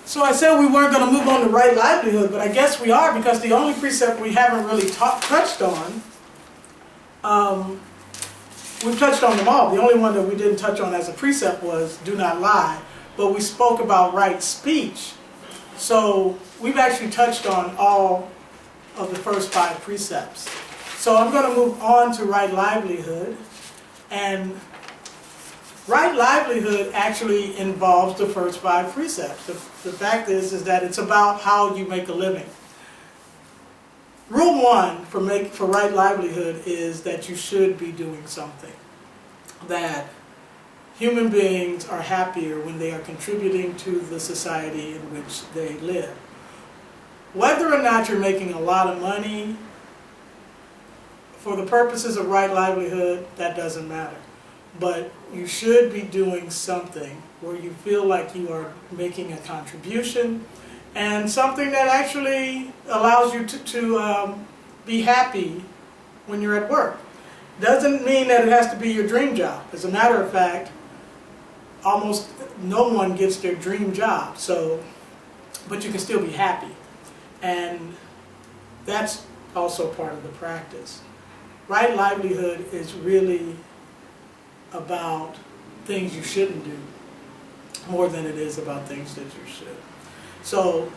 So I said we weren't going to move on to right livelihood, but I guess we are, because the only precept we haven't really touched on, we've touched on them all. The only one that we didn't touch on as a precept was do not lie, but we spoke about right speech. So we've actually touched on all of the first 5 precepts. So I'm going to move on to right livelihood, and right livelihood actually involves the first 5 precepts. The fact is that it's about how you make a living. Rule 1 for right livelihood is that you should be doing something. That human beings are happier when they are contributing to the society in which they live. Whether or not you're making a lot of money, for the purposes of right livelihood, that doesn't matter. But you should be doing something where you feel like you are making a contribution, and something that actually allows you to be happy when you're at work. Doesn't mean that it has to be your dream job. As a matter of fact, almost no one gets their dream job, but you can still be happy. And that's also part of the practice. Right livelihood is really about things you shouldn't do more than it is about things that you should. So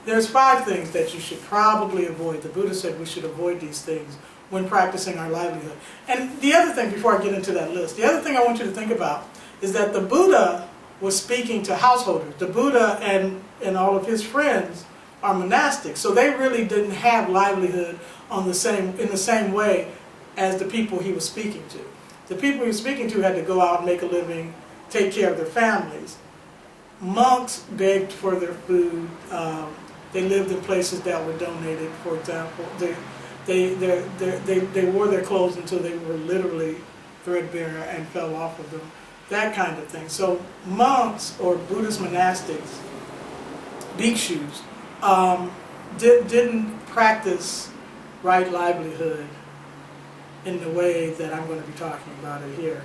there's 5 things that you should probably avoid. The Buddha said we should avoid these things when practicing our livelihood. And the other thing, before I get into that list, the other thing I want you to think about is that the Buddha was speaking to householders. The Buddha and all of his friends are monastics, so they really didn't have livelihood in the same way as the people he was speaking to. The people he was speaking to had to go out and make a living, take care of their families. Monks begged for their food. They lived in places that were donated, for example. They wore their clothes until they were literally threadbare and fell off of them. That kind of thing. So monks or Buddhist monastics, bhikshus, didn't practice right livelihood in the way that I'm going to be talking about it here.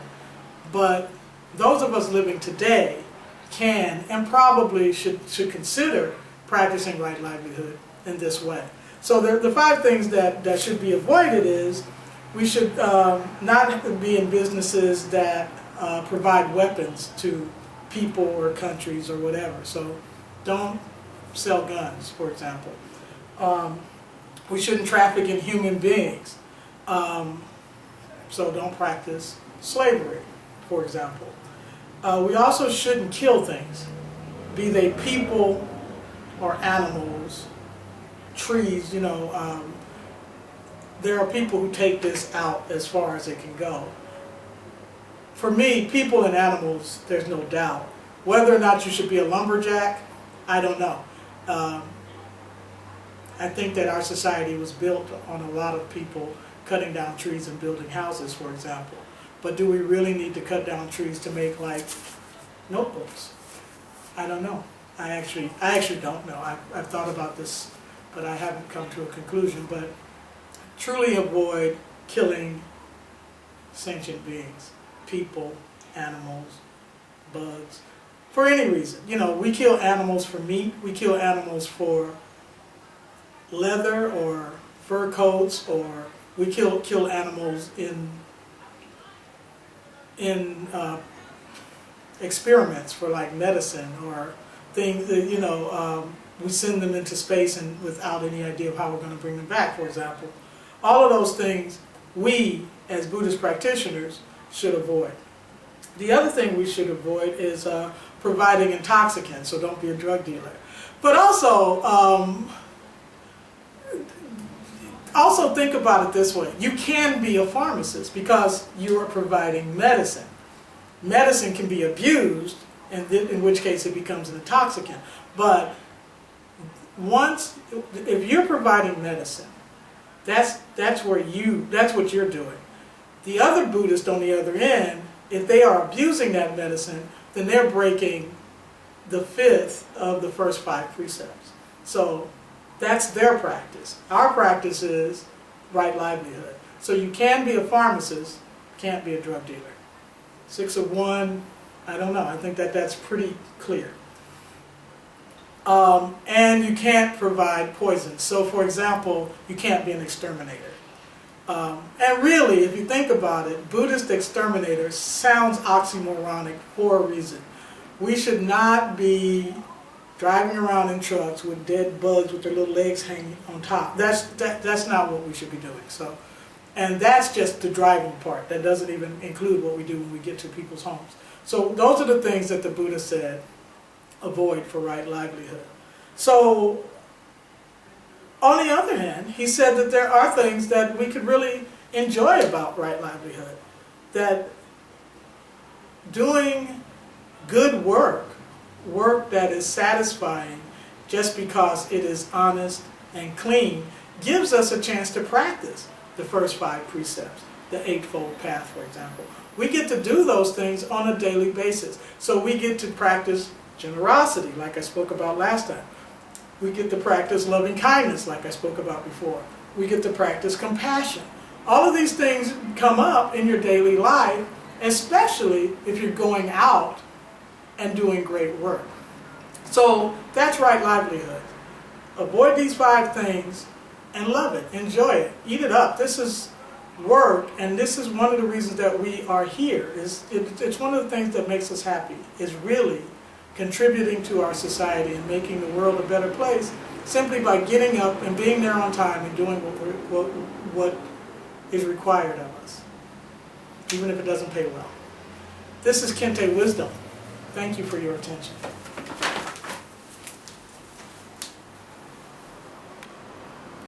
But those of us living today can and probably should consider practicing right livelihood in this way. So the 5 things that should be avoided is we should not be in businesses that provide weapons to people or countries or whatever. So don't sell guns, for example. We shouldn't traffic in human beings. So don't practice slavery, for example. We also shouldn't kill things, be they people or animals, trees. There are people who take this out as far as it can go. For me, people and animals, there's no doubt. Whether or not you should be a lumberjack, I don't know. I think that our society was built on a lot of people cutting down trees and building houses, for example. But do we really need to cut down trees to make, like, notebooks? I don't know. I actually don't know. I've thought about this, but I haven't come to a conclusion. But truly avoid killing sentient beings, people, animals, bugs, for any reason. We kill animals for meat. We kill animals for leather or fur coats, or we kill animals in experiments for, like, medicine or things. We send them into space and without any idea of how we're going to bring them back, for example. All of those things we, as Buddhist practitioners, should avoid. The other thing we should avoid is providing intoxicants, so don't be a drug dealer. But also think about it this way. You can be a pharmacist because you are providing medicine. Medicine can be abused, and in which case it becomes an intoxicant. But if you're providing medicine, that's what you're doing. The other Buddhists on the other end, if they are abusing that medicine, then they're breaking the 5th of the first 5 precepts. So that's their practice. Our practice is right livelihood. So you can be a pharmacist, can't be a drug dealer. 6 of 1, I don't know. I think that's pretty clear. And you can't provide poison. So for example, you can't be an exterminator. And really, if you think about it, Buddhist exterminator sounds oxymoronic for a reason. We should not be driving around in trucks with dead bugs with their little legs hanging on top. That's not what we should be doing. So, and that's just the driving part. That doesn't even include what we do when we get to people's homes. So those are the things that the Buddha said, avoid for right livelihood. So, on the other hand, he said that there are things that we could really enjoy about right livelihood. That doing good work, work that is satisfying just because it is honest and clean, gives us a chance to practice the first 5 precepts, the Eightfold Path, for example. We get to do those things on a daily basis. So we get to practice generosity, like I spoke about last time. We get to practice loving kindness, like I spoke about before. We get to practice compassion. All of these things come up in your daily life, especially if you're going out and doing great work. So that's right livelihood. Avoid these 5 things and love it, enjoy it, eat it up. This is work, and this is one of the reasons that we are here. It's one of the things that makes us happy, is really contributing to our society and making the world a better place simply by getting up and being there on time and doing what is required of us, even if it doesn't pay well. This is Kente Wisdom. Thank you for your attention.